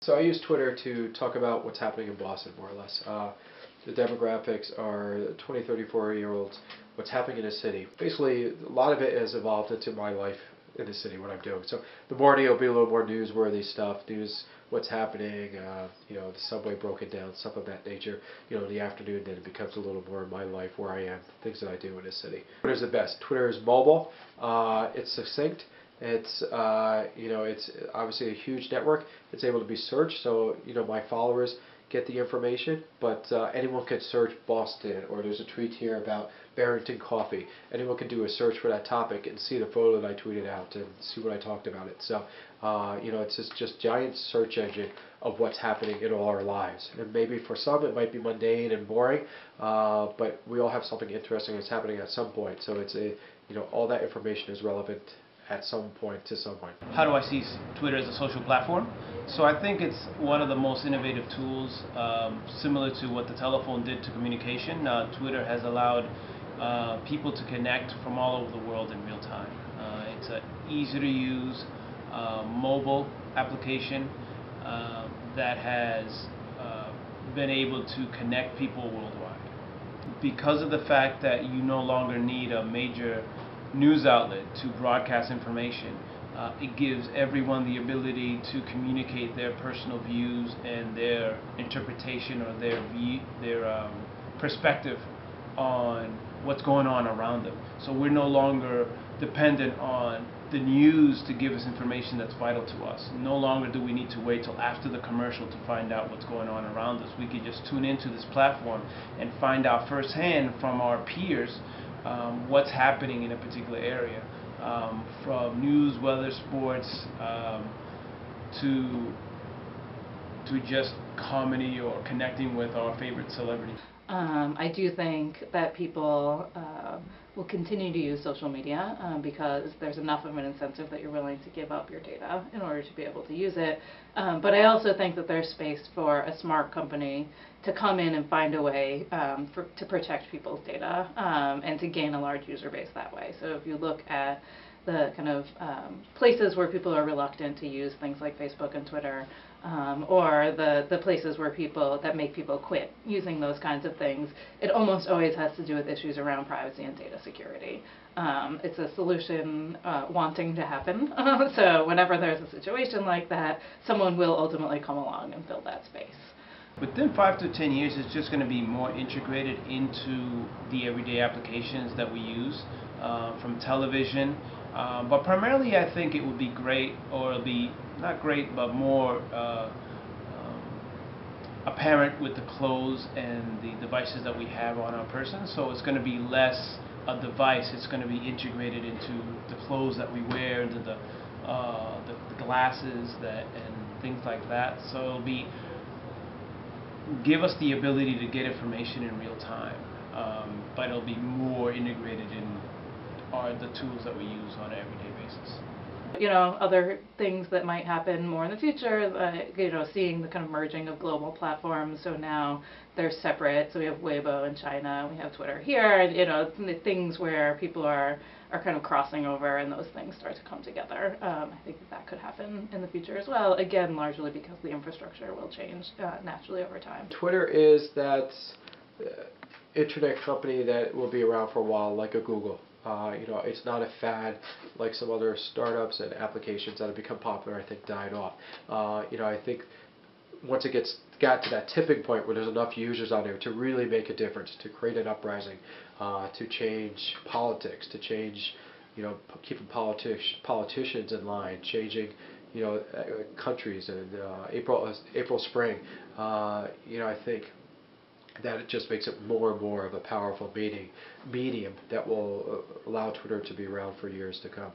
So I use Twitter to talk about what's happening in Boston, more or less. The demographics are 20, 34-year-olds, what's happening in the city. Basically, a lot of it has evolved into my life in the city, what I'm doing. So the morning will be a little more newsworthy stuff, what's happening, the subway broken down, stuff of that nature. In the afternoon, then it becomes a little more of my life, where I am, things that I do in the city. Twitter's the best. Twitter is mobile. It's succinct. It's it's obviously a huge network. It's able to be searched, so my followers get the information, but anyone can search Boston, or there's a tweet here about Barrington Coffee. Anyone can do a search for that topic and see the photo that I tweeted out and see what I talked about it. So it's just giant search engine of what's happening in all our lives. And maybe for some it might be mundane and boring, but we all have something interesting that's happening at some point. So it's all that information is relevant at some point to someone. How do I see Twitter as a social platform? So I think it's one of the most innovative tools, similar to what the telephone did to communication. Twitter has allowed people to connect from all over the world in real time. It's an easy to use mobile application that has been able to connect people worldwide. Because of the fact that you no longer need a major news outlet to broadcast information, it gives everyone the ability to communicate their personal views and their interpretation, or their perspective on what's going on around them. So we're no longer dependent on the news to give us information that's vital to us. No longer do we need to wait till after the commercial to find out what's going on around us. We can just tune into this platform and find out firsthand from our peers what's happening in a particular area, from news, weather, sports, to just comedy or connecting with our favorite celebrities. I do think that people will continue to use social media because there's enough of an incentive that you're willing to give up your data in order to be able to use it. But I also think that there's space for a smart company to come in and find a way to protect people's data and to gain a large user base that way. So if you look at the kind of places where people are reluctant to use things like Facebook and Twitter, or the places where that make people quit using those kinds of things, it almost always has to do with issues around privacy and data security. It's a solution wanting to happen. So whenever there's a situation like that, someone will ultimately come along and fill that space. Within 5 to 10 years, it's just going to be more integrated into the everyday applications that we use, from television. But primarily, I think it would be great, or it'll be not great, but more apparent with the clothes and the devices that we have on our person. So it's going to be less a device. It's going to be integrated into the clothes that we wear, into the glasses and things like that. So it'll give us the ability to get information in real time, but it'll be more integrated in the tools that we use on an everyday basis. Other things that might happen more in the future, seeing the kind of merging of global platforms. So now they're separate. So we have Weibo in China, we have Twitter here, and the things where people are kind of crossing over, and those things start to come together. I think that could happen in the future as well, again, largely because the infrastructure will change naturally over time. Twitter is that internet company that will be around for a while, like a Google. It's not a fad like some other startups and applications that have become popular, I think, died off. I think once it got to that tipping point where there's enough users on there to really make a difference, to create an uprising, to change politics, to change, keeping politicians in line, changing, countries, and April Spring, I think that it just makes it more and more of a powerful medium that will allow Twitter to be around for years to come.